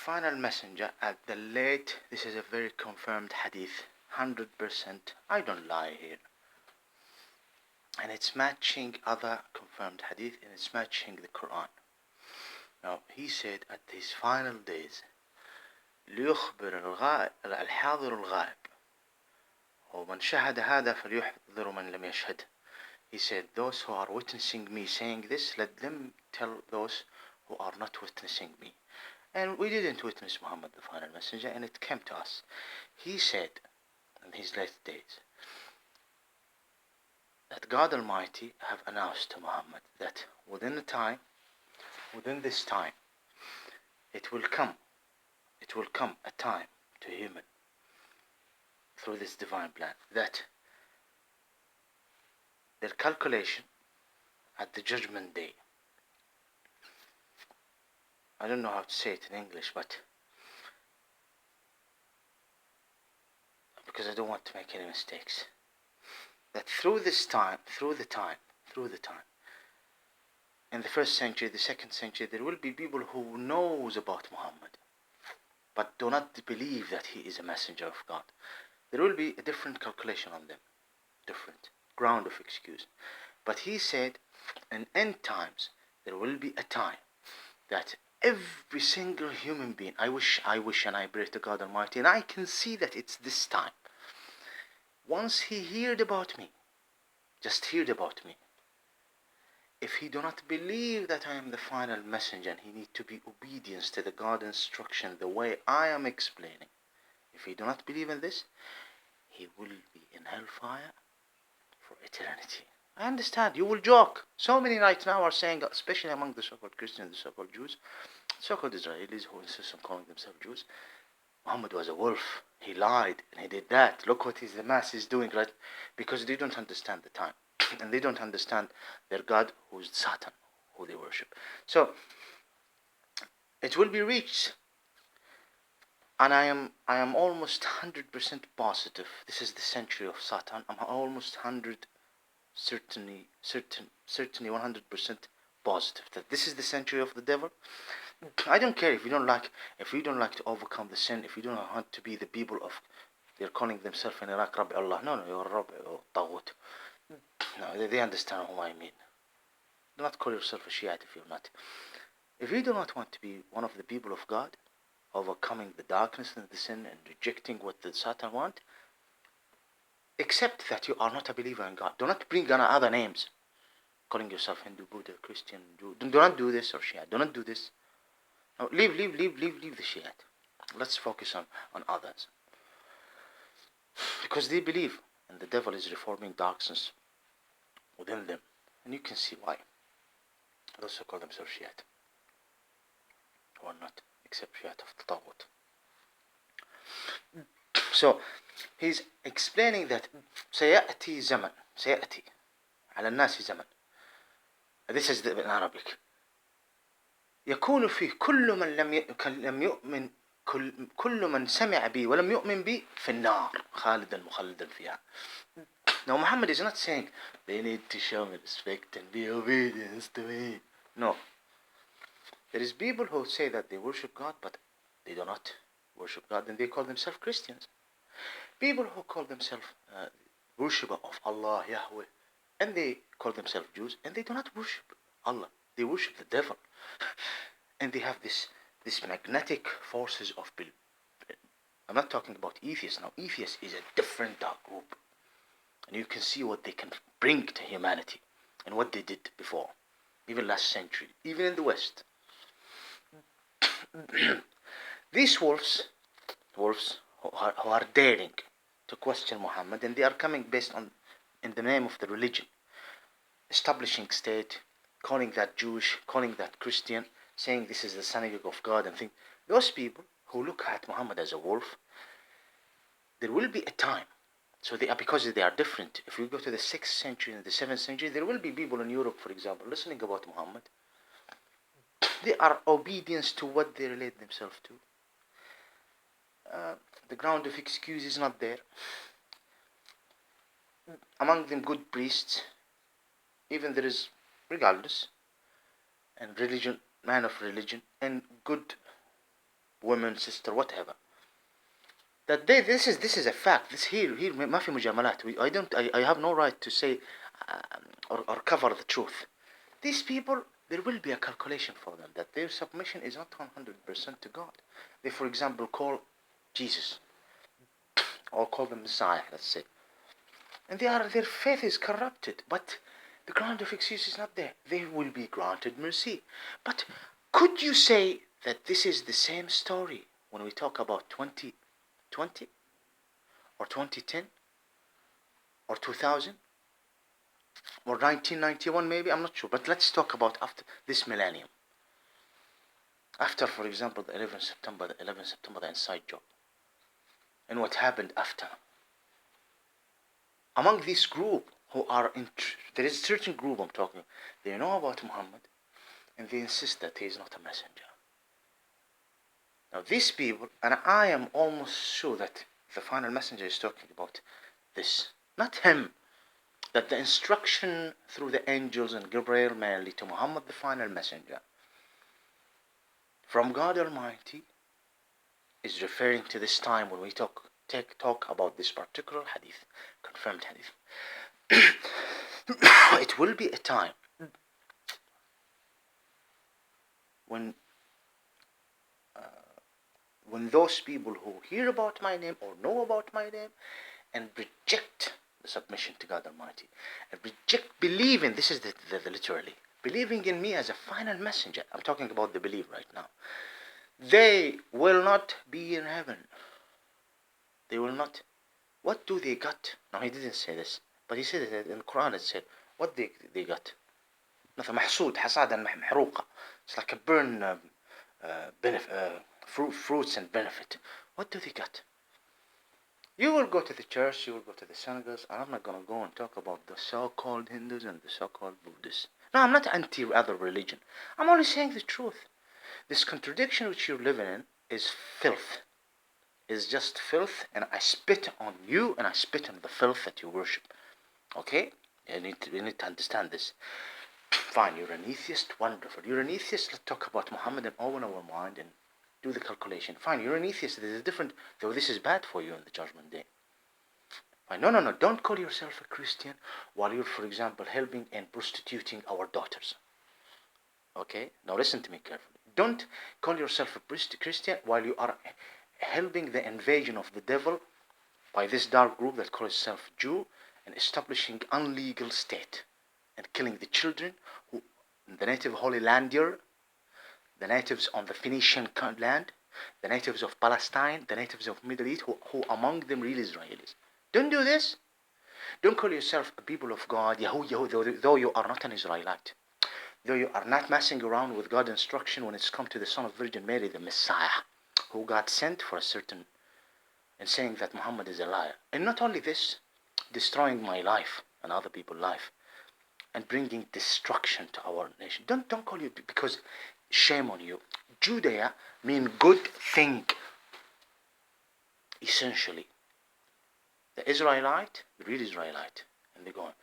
final messenger at the late. This is a very confirmed hadith, 100%. I don't lie here. And it's matching other confirmed hadith, and it's matching the Quran. Now, he said at his final days, ليخبر الحاضر الغائب ومن شهد هذا فليحذر من لم يشهد. He said, those who are witnessing me saying this, let them tell those who are not witnessing me. And we didn't witness Muhammad, the final messenger, and it came to us. He said in his last days that God Almighty have announced to Muhammad that within this time, it will come a time to human through this divine plan that their calculation at the judgment day, I don't know how to say it in English, but because I don't want to make any mistakes, that through the time, in the first century, the second century, there will be people who knows about Muhammad, but do not believe that he is a messenger of God. There will be a different calculation on them, different ground of excuse. But he said, in end times, there will be a time that every single human being, I wish and I pray to God Almighty, and I can see that it's this time. Once he heard about me, just heard about me, if he do not believe that I am the final messenger and he need to be obedience to the God instruction the way I am explaining, if he do not believe in this, he will be in hellfire for eternity. I understand, you will joke. So many right now are saying, especially among the so-called Christians, the so-called Jews, so-called Israelis who insist on calling themselves Jews, Muhammad was a wolf. He lied and he did that. Look what the mass is doing, right? Because they don't understand the time. And they don't understand their God, who is Satan, who they worship. So, it will be reached. And I am almost 100% positive. This is the century of Satan. I'm almost certainly 100% positive that this is the century of the devil. I don't care if you don't like to overcome the sin, if you don't want to be the people of, they're calling themselves in Iraq Rabbi Allah. No, you're Rabbi Taghut. No, they understand who I mean. Do not call yourself a Shiite if you're not. If you do not want to be one of the people of God, overcoming the darkness and the sin and rejecting what the Satan want, accept that you are not a believer in God. Do not bring on other names, calling yourself Hindu, Buddha, Christian, Jew. Do not do this, or Shiite. Do not do this. No, leave the Shiite. Let's focus on others. Because they believe, and the devil is reforming darkness within them. And you can see why. Those who call themselves Shiite, who are not, except Shiite of the Taghut. So, he's explaining that سيأتي على الناس زمن. This is in Arabic. يكون فيه كل من لم يؤمن كل من سمع بي ولم يؤمن بي في النار خالدا مخلدا فيها. Now Muhammad is not saying they need to show me respect and be obedience to me. No. There is people who say that they worship God, but they do not worship God, and they call themselves Christians. People who call themselves worshipper of Allah, Yahweh, and they call themselves Jews, and they do not worship Allah. They worship the devil. And they have this magnetic forces of belief. I'm not talking about atheists now. Atheists is a different dark group. And you can see what they can bring to humanity and what they did before, even last century, even in the West. These wolves who are daring to question Muhammad, and they are coming based on, in the name of the religion, establishing state, calling that Jewish, calling that Christian, saying this is the synagogue of God and things. Those people who look at Muhammad as a wolf, there will be a time. So because they are different. If we go to the 6th century and the 7th century, there will be people in Europe, for example, listening about Muhammad. They are obedience to what they relate themselves to. The ground of excuse is not there. Among them, good priests, even there is, regardless, and religion, man of religion, and good women, sister, whatever. That this is a fact. This here ما في مجاملات. I have no right to say or cover the truth. These people, there will be a calculation for them that their submission is not 100% to God. They, for example, call Jesus or call the Messiah, let's say, and their faith is corrupted, but the ground of excuse is not there. They will be granted mercy. But could you say that this is the same story when we talk about 2020 or 2010 or 2000 or 1991 maybe? I'm not sure. But let's talk about after this millennium. After, for example, the 11th September, the inside job. And what happened after? Among this group who are there is a certain group I'm talking, they know about Muhammad and they insist that he is not a messenger. Now these people, and I am almost sure that the final messenger is talking about this, not him, that the instruction through the angels and Gabriel mainly to Muhammad, the final messenger, from God Almighty, is referring to this time when we talk about this particular hadith, confirmed hadith. It will be a time when those people who hear about my name or know about my name and reject the submission to God Almighty and reject believing, this is the literally, believing in me as a final messenger, I'm talking about the belief right now, they will not be in heaven. They will not. What do they got? No, he didn't say this, but he said it in the Quran. It said what they got. Nothing. محسود حصادا محروقة. It's like a burn fruits and benefit. What do they got? You will go to the church, you will go to the synagogues, and I'm not going to go and talk about the so-called Hindus and the so-called Buddhists. No, I'm not anti other religion. I'm only saying the truth. This contradiction which you're living in is filth. Is just filth, and I spit on you, and I spit on the filth that you worship. Okay? You need to understand this. Fine, you're an atheist, wonderful. You're an atheist, let's talk about Muhammad and open our mind and do the calculation. Fine, you're an atheist, this is different, though this is bad for you in the judgment day. Fine, no, don't call yourself a Christian while you're, for example, helping and prostituting our daughters. Okay? Now listen to me carefully. Don't call yourself a Christian while you are helping the invasion of the devil by this dark group that calls itself Jew and establishing unlegal state and killing the children who, the native Holy Land here, the natives on the Phoenician land, the natives of Palestine, the natives of Middle East, who among them real Israelis. Don't do this. Don't call yourself a people of God, though you are not an Israelite. Though you are not messing around with God's instruction when it's come to the Son of Virgin Mary, the Messiah, who got sent for a certain, and saying that Muhammad is a liar. And not only this, destroying my life and other people's life, and bringing destruction to our nation. Don't call you, because shame on you. Judea mean good thing. Essentially, the Israelite, the real Israelite, and they go on.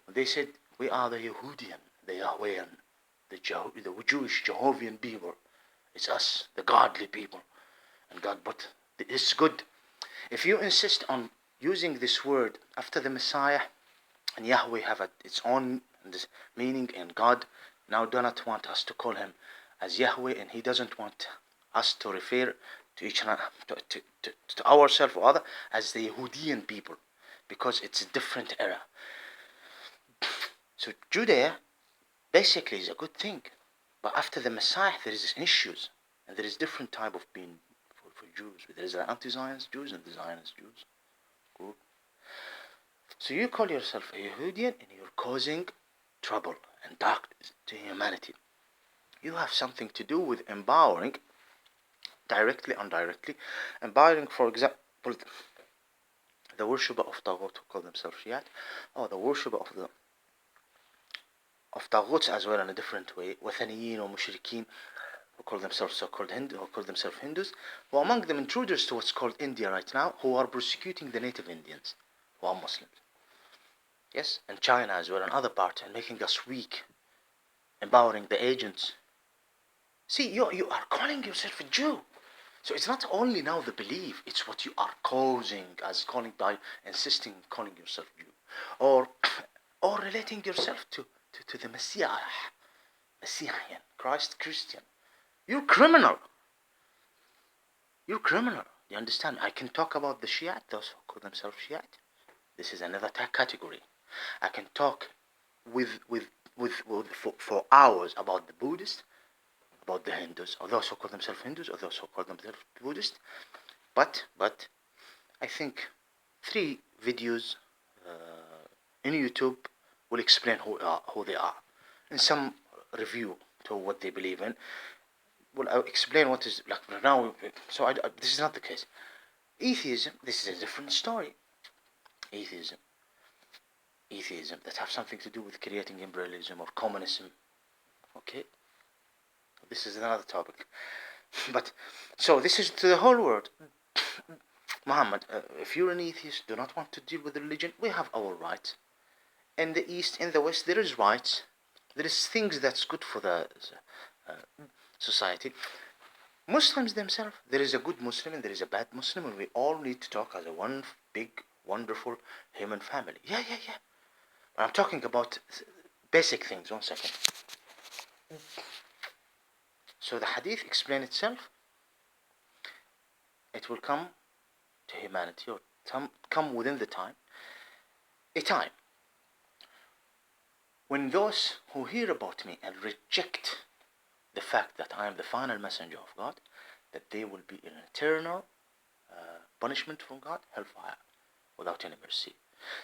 When they said we are the Yehudian, the Yahwehan, the Jewish Jehovah people, it's us, the godly people. And God, but it's good. If you insist on using this word after the Messiah, and Yahweh have its own meaning, and God now do not want us to call him as Yahweh, and he doesn't want us to refer to each other, to ourselves or other as the Yehudian people, because it's a different era. So Judea basically is a good thing, but after the Messiah there is issues, and there is different type of being for Jews. There is the anti-Zionist Jews and the Zionist Jews group. So you call yourself a Yehudian and you're causing trouble and darkness to humanity. You have something to do with empowering, directly, indirectly, empowering, for example, the worshipper of Taghut, who call themselves Shiite, or the worshipper of Taghuts as well in a different way, Wathaniyin or Mushrikeen, who call themselves so-called Hindu, who call themselves Hindus, who are among them intruders to what's called India right now, who are persecuting the native Indians, who are Muslims. Yes, and China as well, and other parts, and making us weak, empowering the agents. See, you are calling yourself a Jew. So it's not only now the belief, it's what you are causing as calling by insisting calling yourself Jew. Or or relating yourself to the Messiah, Messianian, Christ Christian. You're criminal. You're criminal. You understand? I can talk about the Shiite, those who call themselves Shiite. This is another category. I can talk for hours about the Buddhists, about the Hindus, or those who call themselves Hindus, or those who call themselves Buddhists. But I think 3 videos in YouTube will explain who they are. And some review to what they believe in. Well, I'll explain what is like now. So this is not the case. Atheism. This is a different story. Atheism that have something to do with creating imperialism or communism. Okay, this is another topic. But so this is to the whole world. Muhammad, if you're an atheist, do not want to deal with religion, we have our rights. In the East, in the West, there is rights. There is things that's good for the society. Muslims themselves, there is a good Muslim and there is a bad Muslim, and we all need to talk as a one big, wonderful human family. Yeah. I'm talking about basic things. 1 second. So the Hadith explains itself. It will come to humanity, or come within the time. A time when those who hear about me and reject the fact that I am the final messenger of God, that they will be in eternal punishment from God, hellfire, without any mercy.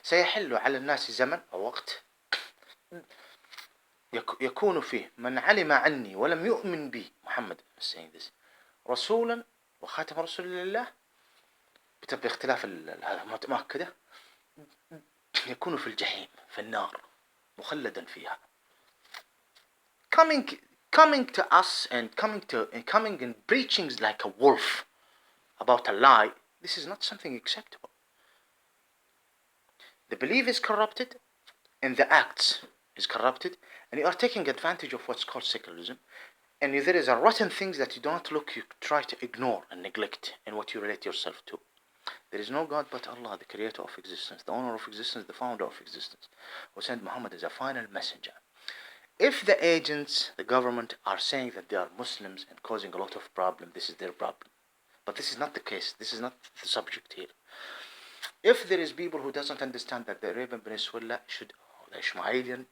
سيحل على الناس زمن أو وقت يكون فيه من علم عني ولم يؤمن بي. Muhammad is saying this. رسولا وخاتم رسول الله باختلاف المؤكدة يكون في الجحيم في النار مخلدا فيها. Coming to us and coming and preaching like a wolf about a lie, this is not something acceptable. The belief is corrupted and the acts is corrupted, and you are taking advantage of what's called secularism, and there is a rotten things that you don't look, you try to ignore and neglect in what you relate yourself to. There is no God but Allah, the creator of existence, the owner of existence, the founder of existence, who sent Muhammad as a final messenger. If the agents, the government, are saying that they are Muslims and causing a lot of problem, this is their problem. But this is not the case. This is not the subject here. If there is people who doesn't understand that the Arabian Peninsula should, the Ismailian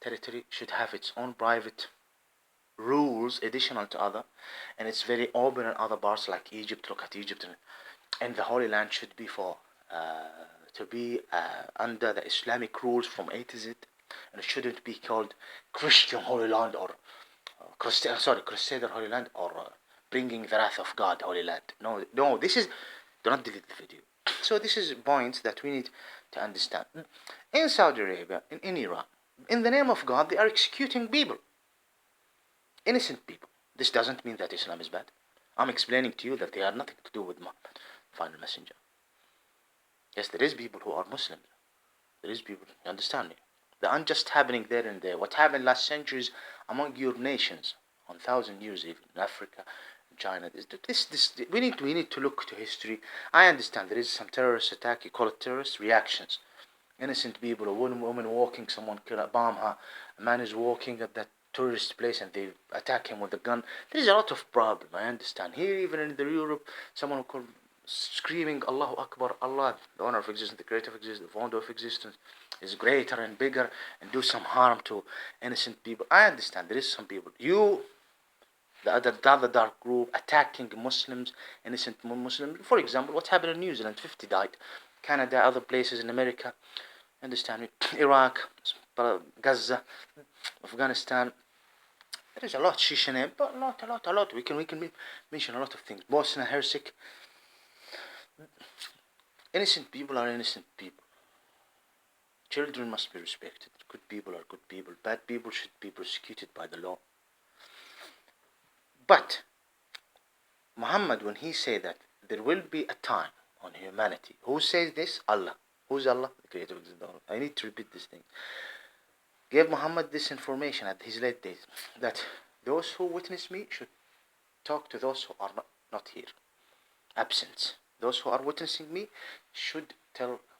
territory should have its own private rules additional to other, and it's very open in other parts like Egypt. Look at Egypt, and the Holy Land should be to be under the Islamic rules from A to Z, and it shouldn't be called Christian Holy Land or Crusader Holy Land or bringing the wrath of God Holy Land. No, this is. Do not delete the video. So this is points that we need to understand. In Saudi Arabia, in Iran, in the name of God, they are executing people. Innocent people. This doesn't mean that Islam is bad. I'm explaining to you that they have nothing to do with Muhammad, final messenger. Yes, there is people who are Muslims. There is people, you understand me? The unjust happening there and there. What happened last centuries among your nations, 1,000 years even, in Africa, China. We need to look to history. I understand there is some terrorist attack. You call it terrorist reactions. Innocent people, a woman walking, someone bomb her. A man is walking at that tourist place and they attack him with a gun. There is a lot of problem. I understand. Here, even in the Europe, someone who called screaming Allahu Akbar, Allah, the owner of existence, the creator of existence, the founder of existence, is greater and bigger, and do some harm to innocent people. I understand there is some people. The other dark group attacking Muslims, innocent Muslims. For example, what happened in New Zealand? 50 died. Canada, other places in America. Understand me? Iraq, Gaza, Afghanistan. There is a lot, Shishanem, but a lot. We can mention a lot of things. Bosnia, Herzegovina. Innocent people are innocent people. Children must be respected. Good people are good people. Bad people should be prosecuted by the law. But Muhammad, when he said that there will be a time on humanity, who says this? Allah. Who's Allah? The creator of the world. I need to repeat this thing. Gave Muhammad this information at his late days, that those who witness me should talk to those who are not here. absent. Those who are witnessing me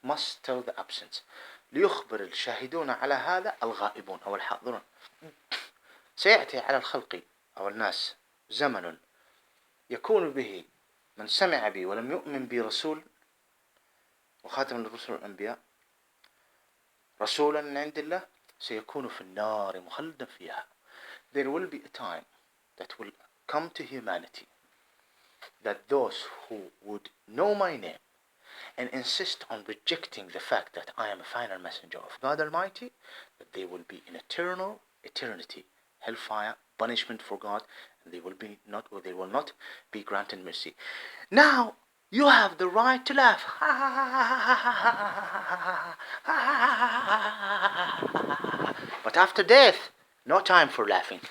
must tell the absent. ليخبر الشاهدون على هذا الغائبون أو الحاضرون. سيأتي على الخلق أو الناس زمن يكون به من سمع بي ولم يؤمن بي رسول وخاتم الرسل والأنبياء رسولا من عند الله سيكون في النار مخلدا فيها. There will be a time that will come to humanity that those who would know my name and insist on rejecting the fact that I am a final messenger of God Almighty, that they will be in eternity, hellfire, punishment for God, and they will not be granted mercy. Now you have the right to laugh. But after death, no time for laughing.